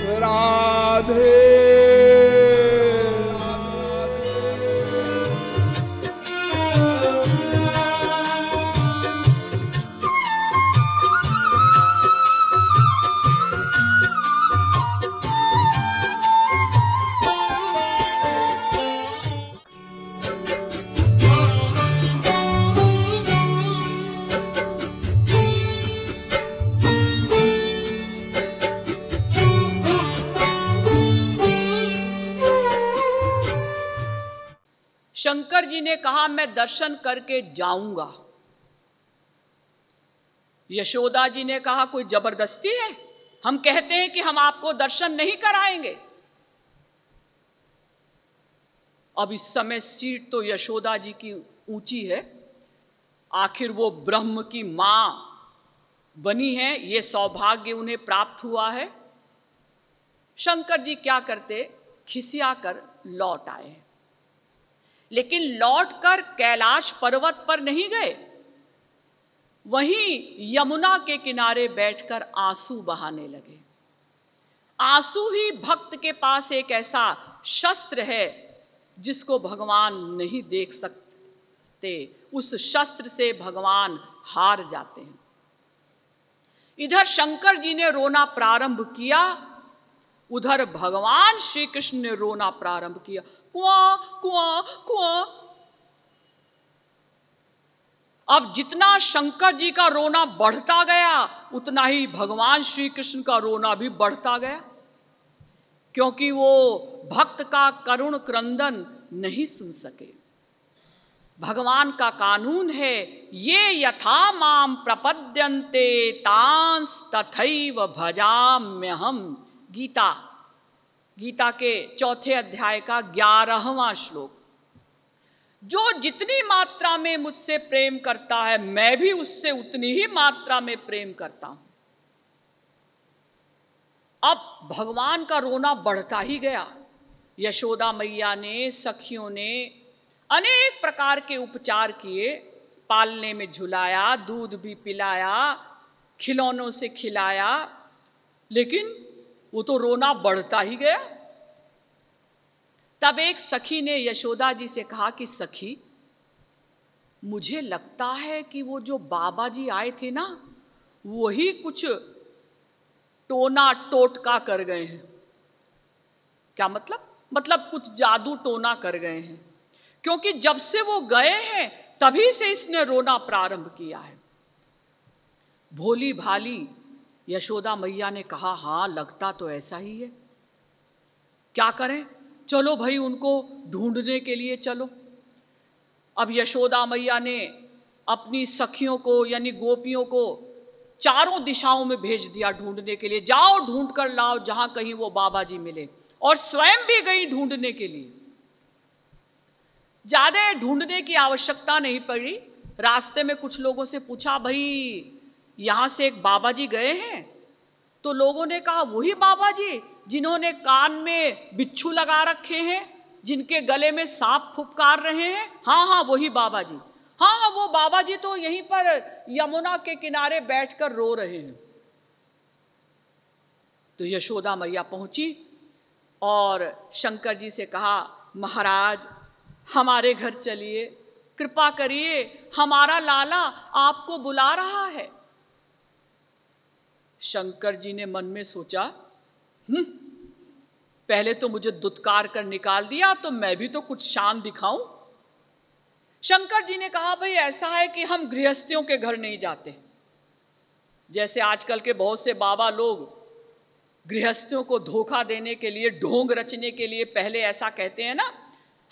राधे। शंकर जी ने कहा मैं दर्शन करके जाऊंगा। यशोदा जी ने कहा कोई जबरदस्ती है, हम कहते हैं कि हम आपको दर्शन नहीं कराएंगे। अब इस समय सीट तो यशोदा जी की ऊंची है, आखिर वो ब्रह्म की मां बनी है, ये सौभाग्य उन्हें प्राप्त हुआ है। शंकर जी क्या करते, खिसिया कर लौट आए। लेकिन लौटकर कैलाश पर्वत पर नहीं गए, वहीं यमुना के किनारे बैठकर आंसू बहाने लगे। आंसू ही भक्त के पास एक ऐसा शस्त्र है जिसको भगवान नहीं देख सकते, उस शस्त्र से भगवान हार जाते हैं। इधर शंकर जी ने रोना प्रारंभ किया, उधर भगवान श्री कृष्ण ने रोना प्रारंभ किया, कुआं कुआं कुआं। अब जितना शंकर जी का रोना बढ़ता गया, उतना ही भगवान श्री कृष्ण का रोना भी बढ़ता गया, क्योंकि वो भक्त का करुण क्रंदन नहीं सुन सके। भगवान का कानून है, ये यथा माम प्रपद्यन्ते तांस तथैव भजाम्यहम्। गीता के 4 अध्याय का 11वां श्लोक। जो जितनी मात्रा में मुझसे प्रेम करता है, मैं भी उससे उतनी ही मात्रा में प्रेम करता हूं। अब भगवान का रोना बढ़ता ही गया। यशोदा मैया ने, सखियों ने अनेक प्रकार के उपचार किए, पालने में झुलाया, दूध भी पिलाया, खिलौनों से खिलाया, लेकिन वो तो रोना बढ़ता ही गया। तब एक सखी ने यशोदा जी से कहा कि सखी, मुझे लगता है कि वो जो बाबा जी आए थे ना, वही कुछ टोना टोटका कर गए हैं। क्या मतलब कुछ जादू टोना कर गए हैं, क्योंकि जब से वो गए हैं तभी से इसने रोना प्रारंभ किया है। भोली भाली यशोदा मैया ने कहा, हाँ लगता तो ऐसा ही है, क्या करें, चलो भाई उनको ढूंढने के लिए चलो। अब यशोदा मैया ने अपनी सखियों को यानी गोपियों को चारों दिशाओं में भेज दिया ढूंढने के लिए, जाओ ढूंढ कर लाओ जहां कहीं वो बाबा जी मिले, और स्वयं भी गई ढूंढने के लिए। ज्यादा ढूंढने की आवश्यकता नहीं पड़ी। रास्ते में कुछ लोगों से पूछा, भाई यहां से एक बाबा जी गए हैं? तो लोगों ने कहा, वही बाबा जी जिन्होंने कान में बिच्छू लगा रखे हैं, जिनके गले में सांप फुफकार रहे हैं। हाँ हाँ वही बाबा जी। हाँ वो बाबा जी तो यहीं पर यमुना के किनारे बैठकर रो रहे हैं। तो यशोदा मैया पहुंची और शंकर जी से कहा, महाराज हमारे घर चलिए, कृपा करिए, हमारा लाला आपको बुला रहा है। शंकर जी ने मन में सोचा, पहले तो मुझे दुत्कार कर निकाल दिया, तो मैं भी तो कुछ शान दिखाऊं। शंकर जी ने कहा, भाई ऐसा है कि हम गृहस्थियों के घर नहीं जाते। जैसे आजकल के बहुत से बाबा लोग गृहस्थियों को धोखा देने के लिए, ढोंग रचने के लिए पहले ऐसा कहते हैं ना,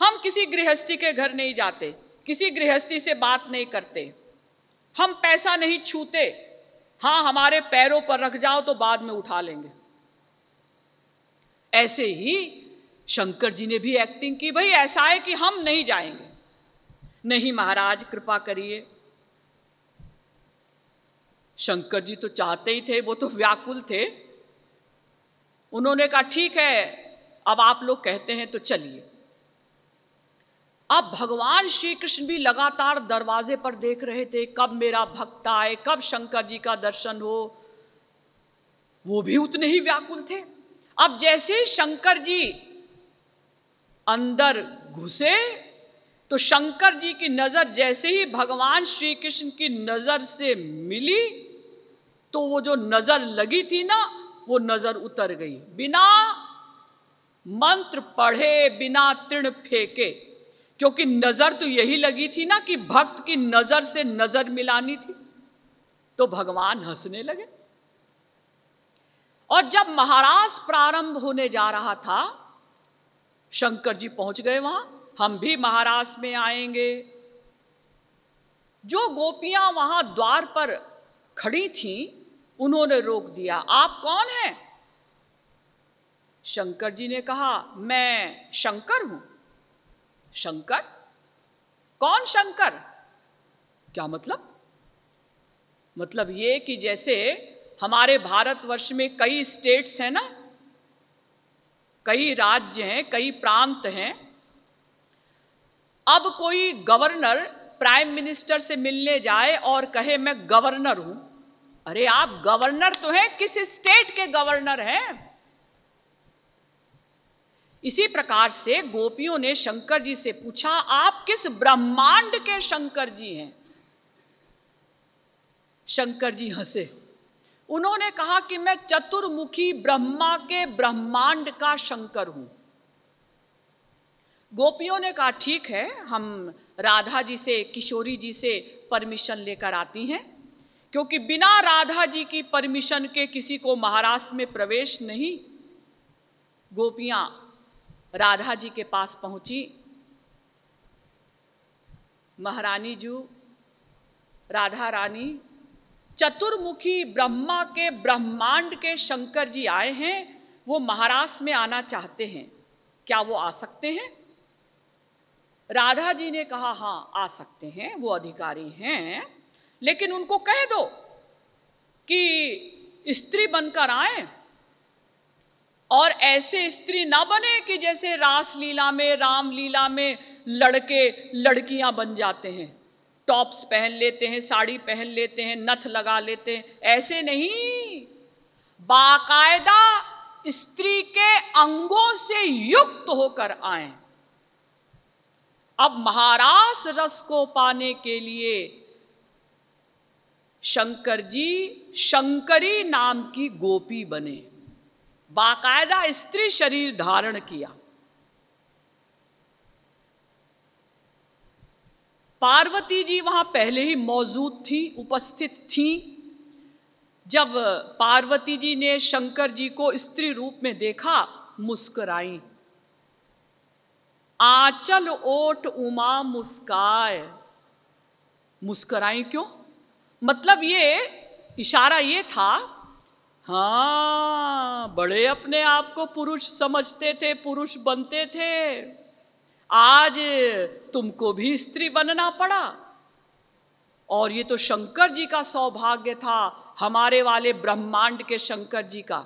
हम किसी गृहस्थी के घर नहीं जाते, किसी गृहस्थी से बात नहीं करते, हम पैसा नहीं छूते, हाँ हमारे पैरों पर रख जाओ तो बाद में उठा लेंगे। ऐसे ही शंकर जी ने भी एक्टिंग की, भाई ऐसा है कि हम नहीं जाएंगे। नहीं महाराज कृपा करिए। शंकर जी तो चाहते ही थे, वो तो व्याकुल थे। उन्होंने कहा ठीक है, अब आप लोग कहते हैं तो चलिए। अब भगवान श्री कृष्ण भी लगातार दरवाजे पर देख रहे थे, कब मेरा भक्त आए, कब शंकर जी का दर्शन हो। वो भी उतने ही व्याकुल थे। अब जैसे शंकर जी अंदर घुसे तो शंकर जी की नजर जैसे ही भगवान श्री कृष्ण की नजर से मिली तो वो जो नजर लगी थी ना, वो नजर उतर गई, बिना मंत्र पढ़े, बिना तृण फेंके, क्योंकि नजर तो यही लगी थी ना कि भक्त की नजर से नजर मिलानी थी। तो भगवान हंसने लगे। और जब महारास प्रारंभ होने जा रहा था, शंकर जी पहुंच गए वहां, हम भी महारास में आएंगे। जो गोपियां वहां द्वार पर खड़ी थीं, उन्होंने रोक दिया। आप कौन हैं? शंकर जी ने कहा, मैं शंकर हूं। शंकर? कौन शंकर? क्या मतलब? मतलब ये कि जैसे हमारे भारतवर्ष में कई स्टेट्स हैं ना, कई राज्य हैं, कई प्रांत हैं। अब कोई गवर्नर प्राइम मिनिस्टर से मिलने जाए और कहे मैं गवर्नर हूं, अरे आप गवर्नर तो हैं, किस स्टेट के गवर्नर हैं? इसी प्रकार से गोपियों ने शंकर जी से पूछा, आप किस ब्रह्मांड के शंकर जी हैं? शंकर जी हंसे। उन्होंने कहा कि मैं चतुर्मुखी ब्रह्मा के ब्रह्मांड का शंकर हूं। गोपियों ने कहा, ठीक है, हम राधा जी से, किशोरी जी से परमिशन लेकर आती हैं, क्योंकि बिना राधा जी की परमिशन के किसी को महारास में प्रवेश नहीं। गोपियां राधा जी के पास पहुंची। महारानी जी, राधा रानी, चतुर्मुखी ब्रह्मा के ब्रह्मांड के शंकर जी आए हैं, वो महारास में आना चाहते हैं, क्या वो आ सकते हैं? राधा जी ने कहा, हाँ आ सकते हैं, वो अधिकारी हैं, लेकिन उनको कह दो कि स्त्री बनकर आए, और ऐसे स्त्री ना बने कि जैसे रासलीला में, रामलीला में लड़के लड़कियां बन जाते हैं, टॉप्स पहन लेते हैं, साड़ी पहन लेते हैं, नथ लगा लेते हैं। ऐसे नहीं, बाकायदा स्त्री के अंगों से युक्त होकर आए। अब महारास रस को पाने के लिए शंकर जी शंकरी नाम की गोपी बने, बाकायदा स्त्री शरीर धारण किया। पार्वती जी वहां पहले ही मौजूद थी, उपस्थित थी। जब पार्वती जी ने शंकर जी को स्त्री रूप में देखा, मुस्कुराई। आंचल ओठ उमा मुस्काए। मुस्कुराई क्यों? मतलब ये इशारा ये था, हाँ, बड़े अपने आप को पुरुष समझते थे, पुरुष बनते थे, आज तुमको भी स्त्री बनना पड़ा। और ये तो शंकर जी का सौभाग्य था, हमारे वाले ब्रह्मांड के शंकर जी का,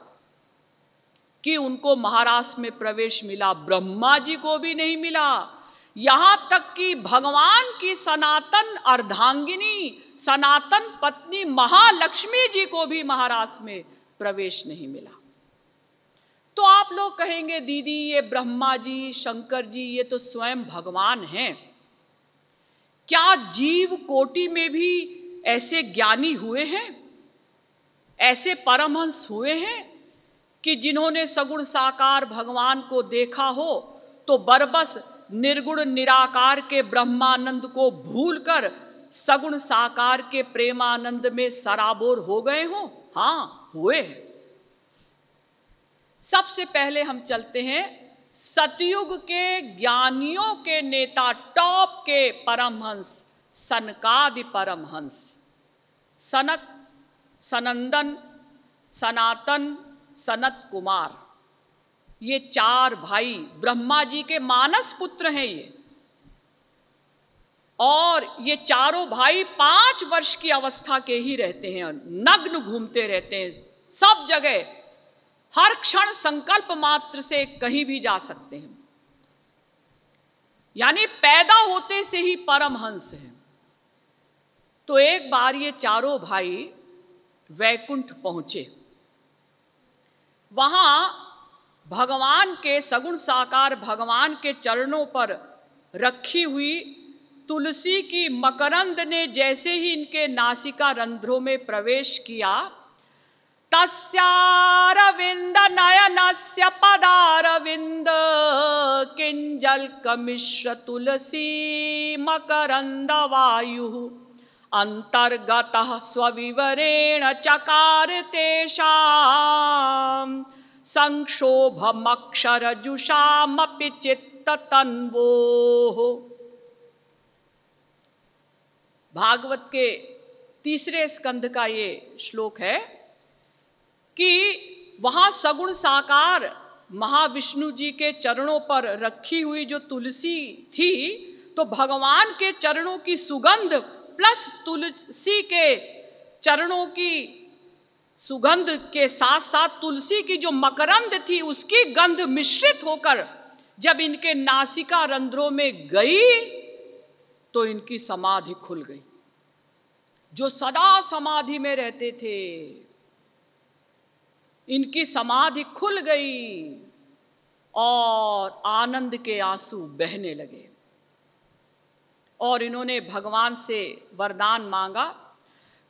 कि उनको महारास में प्रवेश मिला। ब्रह्मा जी को भी नहीं मिला, यहां तक कि भगवान की सनातन अर्धांगिनी, सनातन पत्नी महालक्ष्मी जी को भी महारास में प्रवेश नहीं मिला। तो आप लोग कहेंगे, दीदी ये ब्रह्मा जी, शंकर जी, ये तो स्वयं भगवान हैं, क्या जीव कोटि में भी ऐसे ज्ञानी हुए हैं, ऐसे परमहंस हुए हैं कि जिन्होंने सगुण साकार भगवान को देखा हो तो बरबस निर्गुण निराकार के ब्रह्मानंद को भूलकर सगुण साकार के प्रेमानंद में सराबोर हो गए हों? हाँ, हुए हैं। सबसे पहले हम चलते हैं सतयुग के ज्ञानियों के नेता, टॉप के परमहंस, सनकादि परमहंस। सनक, सनंदन, सनातन, सनत कुमार, ये चार भाई ब्रह्मा जी के मानस पुत्र हैं ये। और ये चारों भाई 5 वर्ष की अवस्था के ही रहते हैं, नग्न घूमते रहते हैं सब जगह, हर क्षण संकल्प मात्र से कहीं भी जा सकते हैं, यानी पैदा होते से ही परमहंस हैं। तो एक बार ये चारों भाई वैकुंठ पहुंचे। वहां भगवान के सगुण साकार भगवान के चरणों पर रखी हुई तुलसी की मकरंद ने जैसे ही इनके नासिका रंध्रों में प्रवेश किया, तस्यारविंद नयनस्य पदारविंद किंजल्कमिश्र तुलसी मकरंद वायुः अंतर्गतः स्वविवरेण चकार तेषां संक्षोभमक्षरजुषामपि चित्ततन्वोः। भागवत के तीसरे स्कंध का ये श्लोक है कि वहाँ सगुण साकार महाविष्णु जी के चरणों पर रखी हुई जो तुलसी थी, तो भगवान के चरणों की सुगंध प्लस तुलसी के चरणों की सुगंध के साथ साथ तुलसी की जो मकरंद थी उसकी गंध मिश्रित होकर जब इनके नासिका रंध्रों में गई तो इनकी समाधि खुल गई। जो सदा समाधि में रहते थे, इनकी समाधि खुल गई और आनंद के आंसू बहने लगे। और इन्होंने भगवान से वरदान मांगा,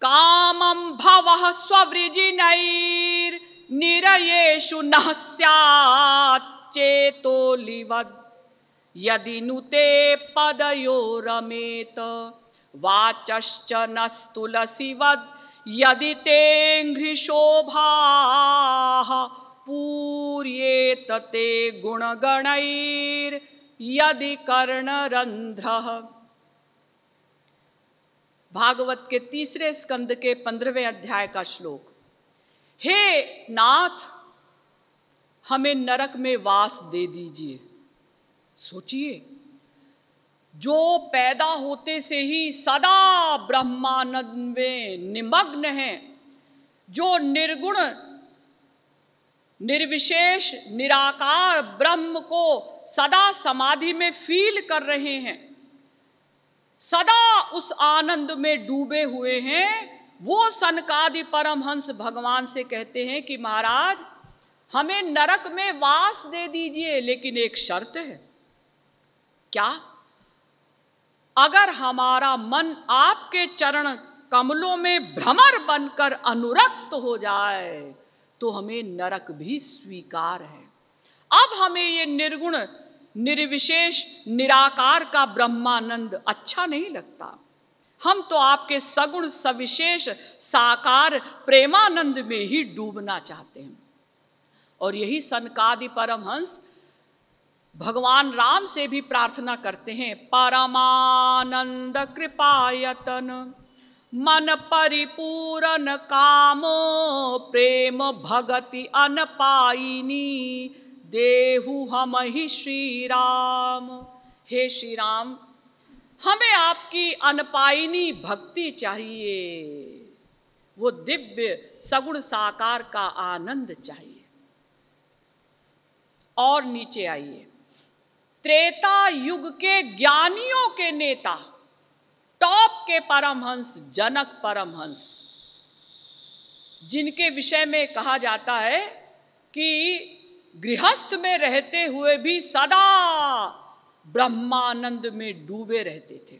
कामं भवः स्ववृजिनैर्निरयेषु नः स्यात् चेतोलिवद् यदि नुते पदयो रमेत वाचश्च नस्तुलसीवद् यदि तेऽङ्घ्रिशोभाः पूर्येत ते गुणगणैर्यदि कर्णरन्ध्रः। भागवत के तीसरे स्कंद के 15वें अध्याय का श्लोक। हे नाथ, हमें नरक में वास दे दीजिए। सोचिए, जो पैदा होते से ही सदा ब्रह्मानंद में निमग्न हैं, जो निर्गुण निर्विशेष निराकार ब्रह्म को सदा समाधि में फील कर रहे हैं, सदा उस आनंद में डूबे हुए हैं, वो सनकादि परमहंस भगवान से कहते हैं कि महाराज हमें नरक में वास दे दीजिए, लेकिन एक शर्त है। क्या? अगर हमारा मन आपके चरण कमलों में भ्रमर बनकर अनुरक्त हो जाए तो हमें नरक भी स्वीकार है। अब हमें ये निर्गुण निर्विशेष निराकार का ब्रह्मानंद अच्छा नहीं लगता, हम तो आपके सगुण सविशेष साकार प्रेमानंद में ही डूबना चाहते हैं। और यही सनकादि परमहंस भगवान राम से भी प्रार्थना करते हैं, परमानंद कृपायतन मन परिपूरन कामो प्रेम भगति अनपाइनी देहु हम ही श्री राम। हे श्री राम, हमें आपकी अनपाइनी भक्ति चाहिए, वो दिव्य सगुण साकार का आनंद चाहिए। और नीचे आइए, त्रेता युग के ज्ञानियों के नेता, टॉप के परमहंस जनक परमहंस, जिनके विषय में कहा जाता है कि गृहस्थ में रहते हुए भी सदा ब्रह्मानंद में डूबे रहते थे।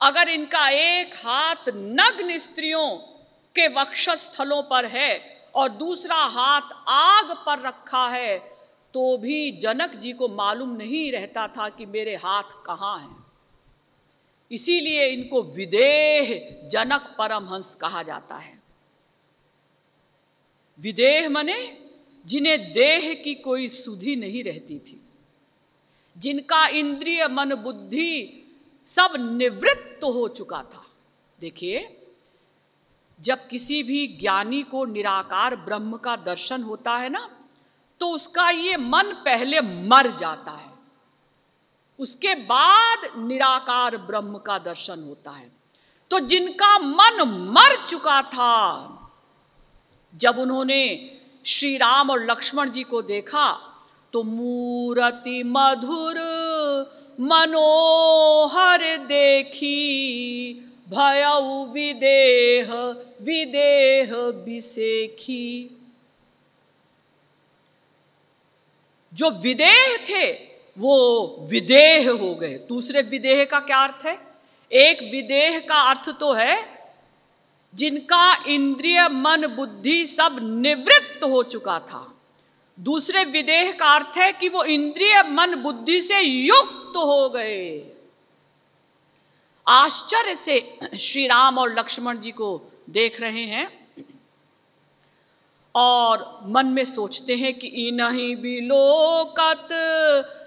अगर इनका एक हाथ नग्न स्त्रियों के वक्षस्थलों पर है और दूसरा हाथ आग पर रखा है तो भी जनक जी को मालूम नहीं रहता था कि मेरे हाथ कहाँ हैं। इसीलिए इनको विदेह जनक परमहंस कहा जाता है। विदेह माने जिन्हें देह की कोई सुधि नहीं रहती थी, जिनका इंद्रिय मन बुद्धि सब निवृत्त हो चुका था। देखिए, जब किसी भी ज्ञानी को निराकार ब्रह्म का दर्शन होता है ना, तो उसका ये मन पहले मर जाता है, उसके बाद निराकार ब्रह्म का दर्शन होता है। तो जिनका मन मर चुका था, जब उन्होंने श्री राम और लक्ष्मण जी को देखा तो मूरति मधुर मनोहर देखी भयउ विदेह विदेह बिसेखी। जो विदेह थे वो विदेह हो गए। दूसरे विदेह का क्या अर्थ है? एक विदेह का अर्थ तो है जिनका इंद्रिय मन बुद्धि सब निवृत्त हो चुका था। दूसरे विदेह का अर्थ है कि वो इंद्रिय मन बुद्धि से युक्त हो गए। आश्चर्य से श्री राम और लक्ष्मण जी को देख रहे हैं और मन में सोचते हैं कि इन्हीं बिलोकत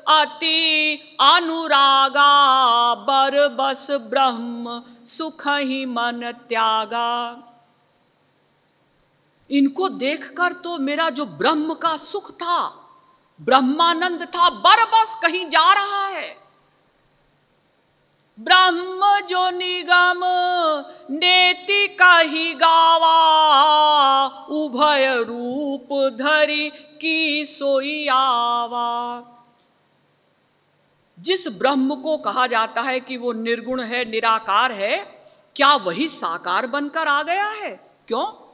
अति अनुरागा, बर बस ब्रह्म सुख ही मन त्यागा। इनको देखकर तो मेरा जो ब्रह्म का सुख था, ब्रह्मानंद था, बरबस कहीं जा रहा है। ब्रह्म जो निगम नेति कही गावा, उभय रूप धरि की सोई आवा। जिस ब्रह्म को कहा जाता है कि वो निर्गुण है, निराकार है, क्या वही साकार बनकर आ गया है? क्यों?